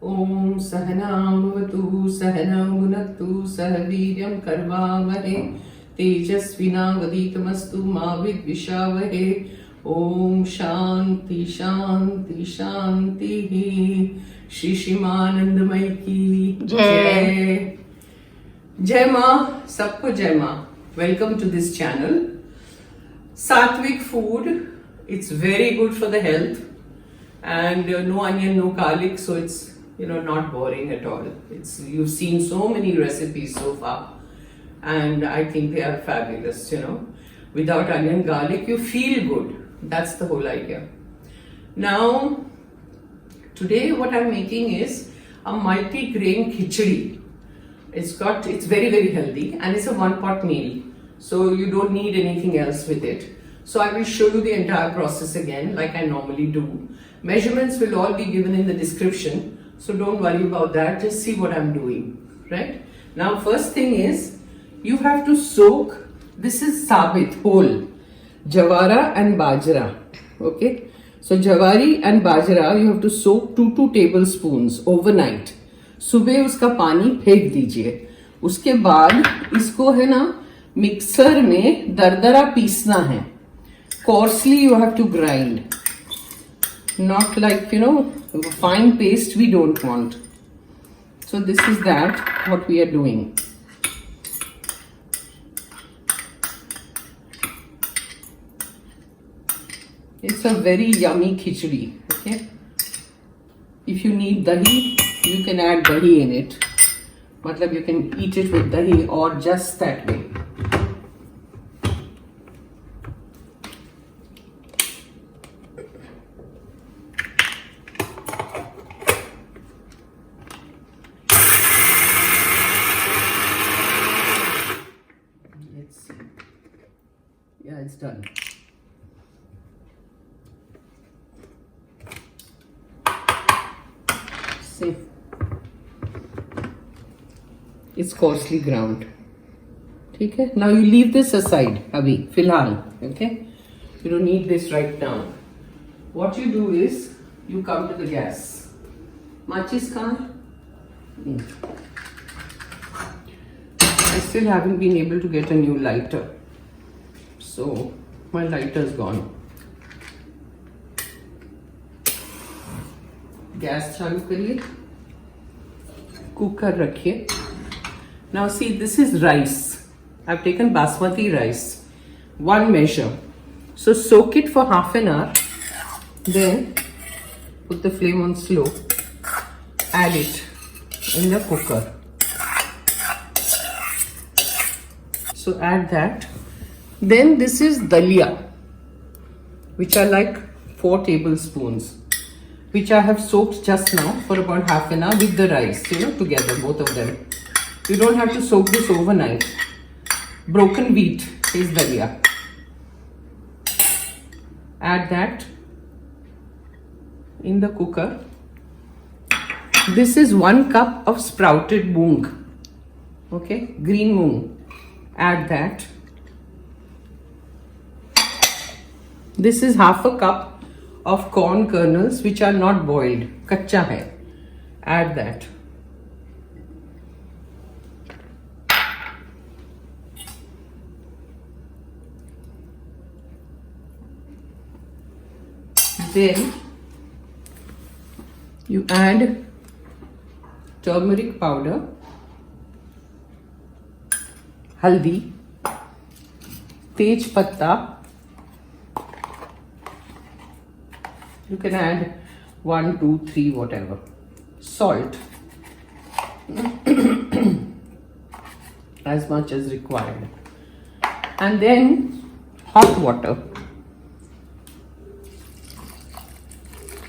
Om Sahanavatu Sahanavunatu Sahaviryam Karvavahe Tejasvinavaditamastu Mavid Vishavahe Om Shanti Shanti Shanti Shri Shimanandamai ki Jai Jai Ma Sabko Jai Ma. Welcome to this channel. Satvik food, it's very good for the health and no onion, no garlic, so it's not boring at all. You've seen so many recipes so far and I think they are fabulous. Without onion, garlic, you feel good. That's the whole idea. Now, today what I'm making is a multi-grain khichdi. It's very, very healthy and it's a one-pot meal. So you don't need anything else with it. So I will show you the entire process again like I normally do. Measurements will all be given in the description. So don't worry about that. Just see what I'm doing. Right? Now first thing is you have to soak. This is sabit, whole. Jawara and bajra. Okay? So jawari and bajra you have to soak 2 tablespoons overnight. सुबह उसका पानी फेंक दीजिए. उसके बाद इसको है ना मिक्सर में दरदरा पीसना है. Coarsely you have to grind. Not like fine paste we don't want. So this is what we are doing. It's a very yummy khichdi. Okay. If you need dahi, you can add dahi in it. Matlab you can eat it with dahi or just that way. Let's see. Yeah, it's done. See. It's coarsely ground. Okay. Now you leave this aside, abhi, filhal. Okay. You don't need this right now. What you do is you come to the gas. Machis kahan? I still haven't been able to get a new lighter. So my lighter's gone. Gas chalu kariye. Cooker rakhiye. Now see, this is rice. I've taken basmati rice. One measure. So soak it for half an hour. Then put the flame on slow. Add it in the cooker. So add that. Then this is daliya, which are like 4 tablespoons, which I have soaked just now for about half an hour with the rice, together, both of them. You don't have to soak this overnight. Broken wheat is daliya. Add that in the cooker. This is 1 cup of sprouted mung. Okay, green mung. Add that. This is half a cup of corn kernels which are not boiled. Kacha hai. Add that. Then you add turmeric powder, haldi, tej patta. You can add 1, 2, 3, whatever. Salt. As much as required. And then hot water.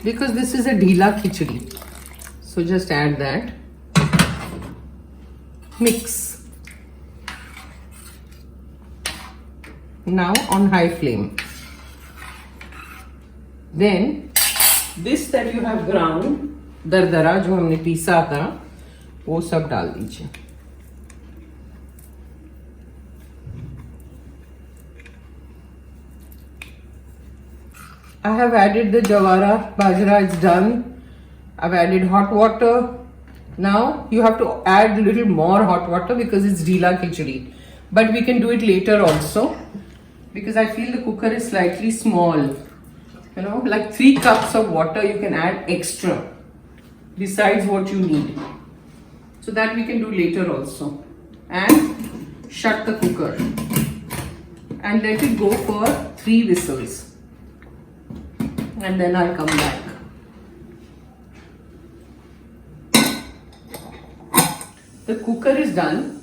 Because this is a dhila khichdi. So just add that. Mix. Now on high flame. Then this that you have ground, दरदरा जो हमने पीसा था, वो सब डाल दीजिए. I have added the jawara, bajra, it's done. I've added hot water. Now you have to add a little more hot water because it's Dila Khichdi. But we can do it later also because I feel the cooker is slightly small. You know, like 3 cups of water you can add extra besides what you need. So that we can do later also. And shut the cooker and let it go for 3 whistles. And then I'll come back. The cooker is done.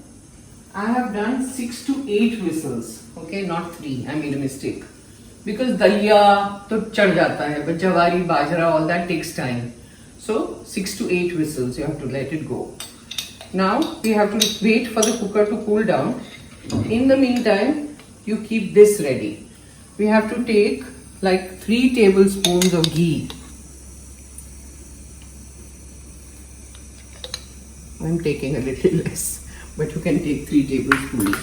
I have done 6 to 8 whistles. Okay, not 3. I made a mistake. Because daliya to chad jata hai, but jawari, bajra, all that takes time. So 6 to 8 whistles, you have to let it go. Now we have to wait for the cooker to cool down. In the meantime, you keep this ready. We have to take like 3 tablespoons of ghee. I'm taking a little less, but you can take 3 tablespoons.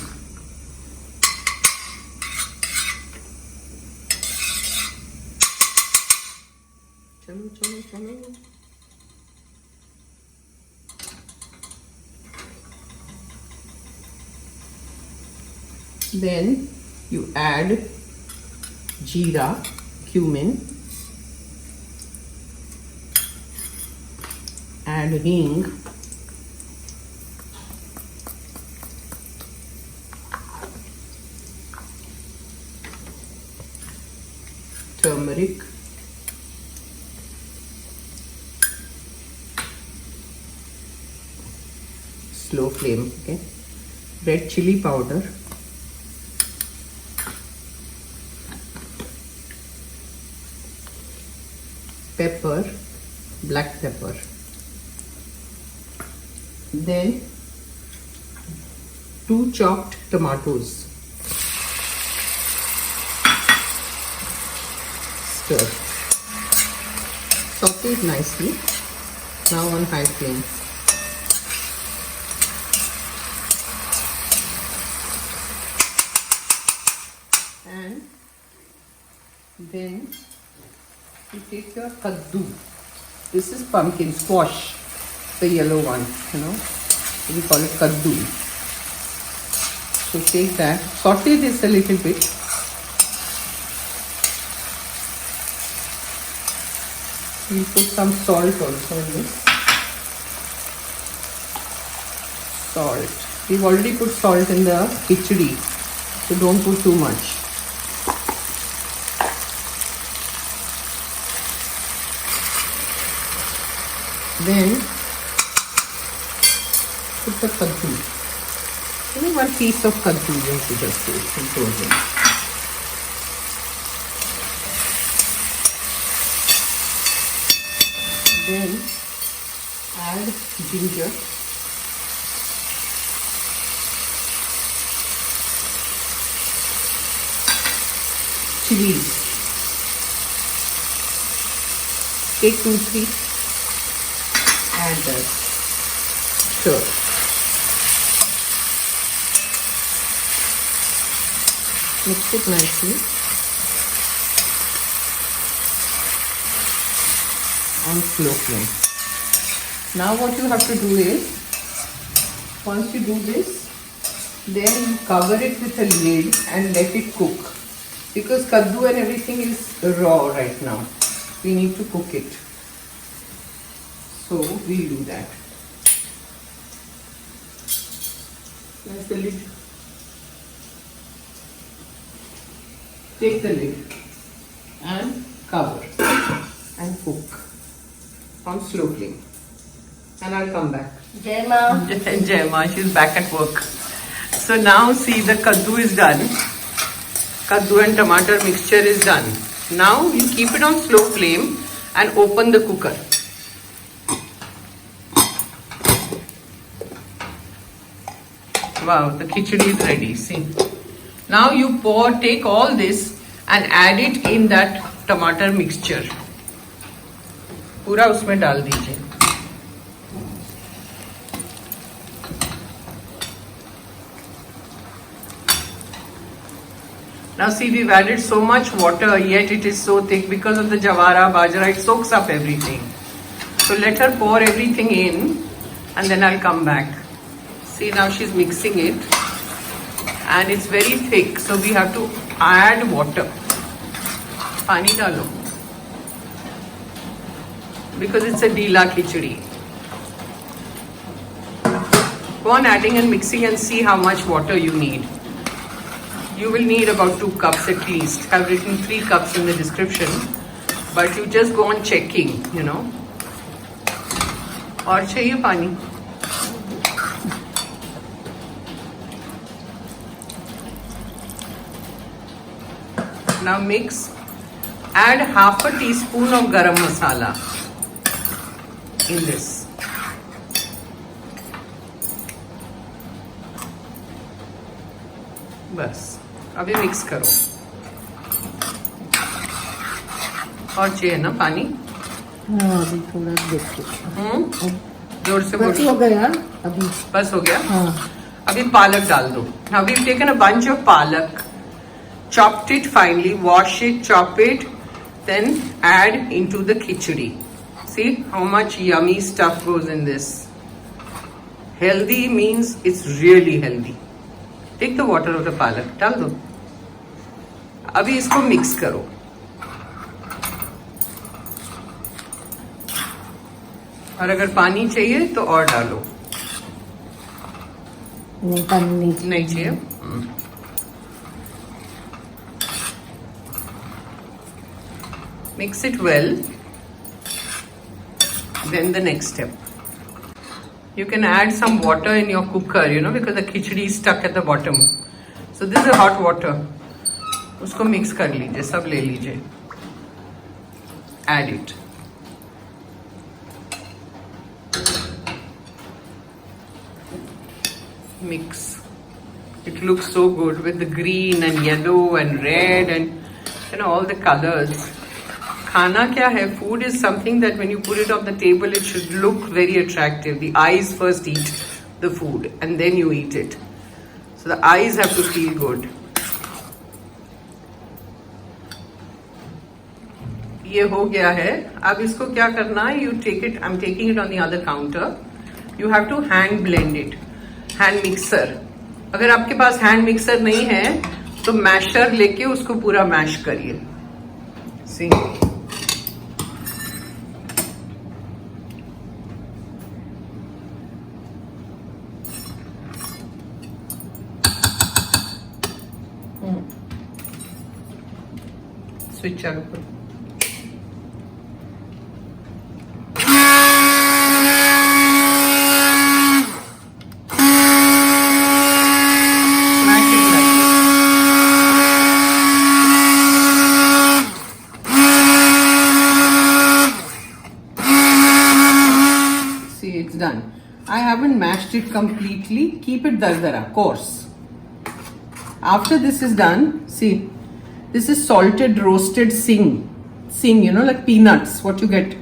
Chalo, chalo, chalo. Then you add jeera, cumin, add hing, turmeric, slow flame, okay, red chilli powder, pepper, black pepper, then 2 chopped tomatoes. Stir. Saute it nicely. Now on high flame. And then you take your kaddu. This is pumpkin squash, the yellow one, you know. We call it kaddu. So take that, saute this a little bit. We'll put some salt also in this. Salt. We've already put salt in the khichdi, so don't put too much. Then put the kaddu. Only 1 piece of kaddu you have to just put and throw it in. Then add ginger, chillies. Take 2-3, add that. Sure. Mix it nicely. On slow flame. Now what you have to do is, once you do this, then you cover it with a lid and let it cook. Because kaddu and everything is raw right now. We need to cook it. So we'll do that. There's the lid. Take the lid and cover and cook on slow flame. And I'll come back. Jai Ma. Jai Ma, she's back at work. So now see, the kaddu is done. Kaddu and tomato mixture is done. Now you keep it on slow flame and open the cooker. Wow, the khichdi is ready. See. Now you take all this and add it in that tomato mixture. पूरा उसमें डाल दीजिए. Now see, we've added so much water, yet it is so thick because of the jawara, bajra. It soaks up everything. So let her pour everything in and then I'll come back. See, now she's mixing it and it's very thick, so we have to add water. Pani dalo. Because it's a dila khichdi. Go on adding and mixing and see how much water you need. You will need about 2 cups at least. I've written 3 cups in the description, but you just go on checking, you know. और चाहिए पानी. Now mix. Add half a teaspoon of garam masala in this. बस अभी mix करो. और चाहिए ना पानी? हाँ, अभी थोड़ा देखो. जोर से बस हो गया अभी. बस हो गया. हाँ. अभी पालक डाल दो. Now we've taken a bunch of palak, chopped it finely, wash it, chop it, then add into the khichdi. See how much yummy stuff goes in this. Healthy means it's really healthy. Take the water of the palak, डाल दो. अभी इसको mix करो. और अगर पानी चाहिए तो और डालो. नहीं, पानी नहीं चाहिए. Mix it well. Then the next step. You can add some water in your cooker, you know, because the khichdi is stuck at the bottom. So this is hot water. उसको mix कर लीजिए, सब ले लीजिए. Add it. Mix. It looks so good with the green and yellow and red and you know all the colors. Khana kya hai? Food is something that when you put it on the table, it should look very attractive. The eyes first eat the food and then you eat it. So the eyes have to feel good. ये हो गया है. अब इसको क्या करना है? You take it. I'm taking it on the other counter. You have to hand blend it. Hand mixer. अगर आपके पास hand mixer नहीं है, तो masher लेके उसको पूरा mash करिए. See. Switch चालू करो. See, it's done. I haven't mashed it completely. Keep it dardara, coarse. After this is done, see. This is salted roasted sing, you know, like peanuts, what you get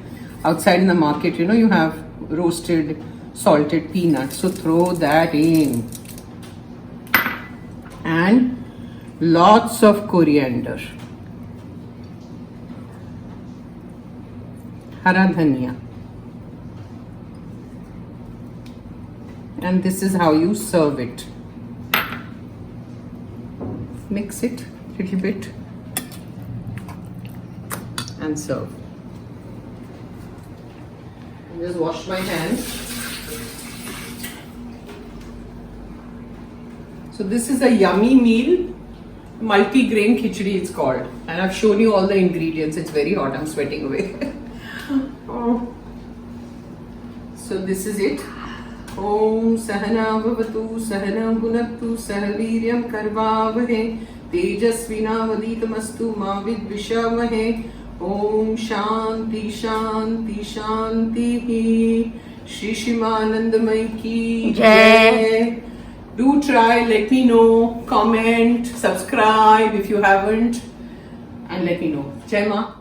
outside in the market, you know, you have roasted salted peanuts. So throw that in. And lots of coriander. Hara dhania. And this is how you serve it. Mix it a little bit. And serve. Just wash my hands. So this is a yummy meal, multigrain khichdi it's called, and I've shown you all the ingredients. It's very hot, I'm sweating away. Oh. So this is it. Om Sahana Bhavatu Sahana Bhunaktu Sahaviryam Karvavahe Tejasvinavaditamastu Ma Vidvishavahe. Om Shanti Shanti Shanti. Shri Shimanandamai ki Jai. Do try, let me know, comment, subscribe if you haven't, and let me know. Jai Ma.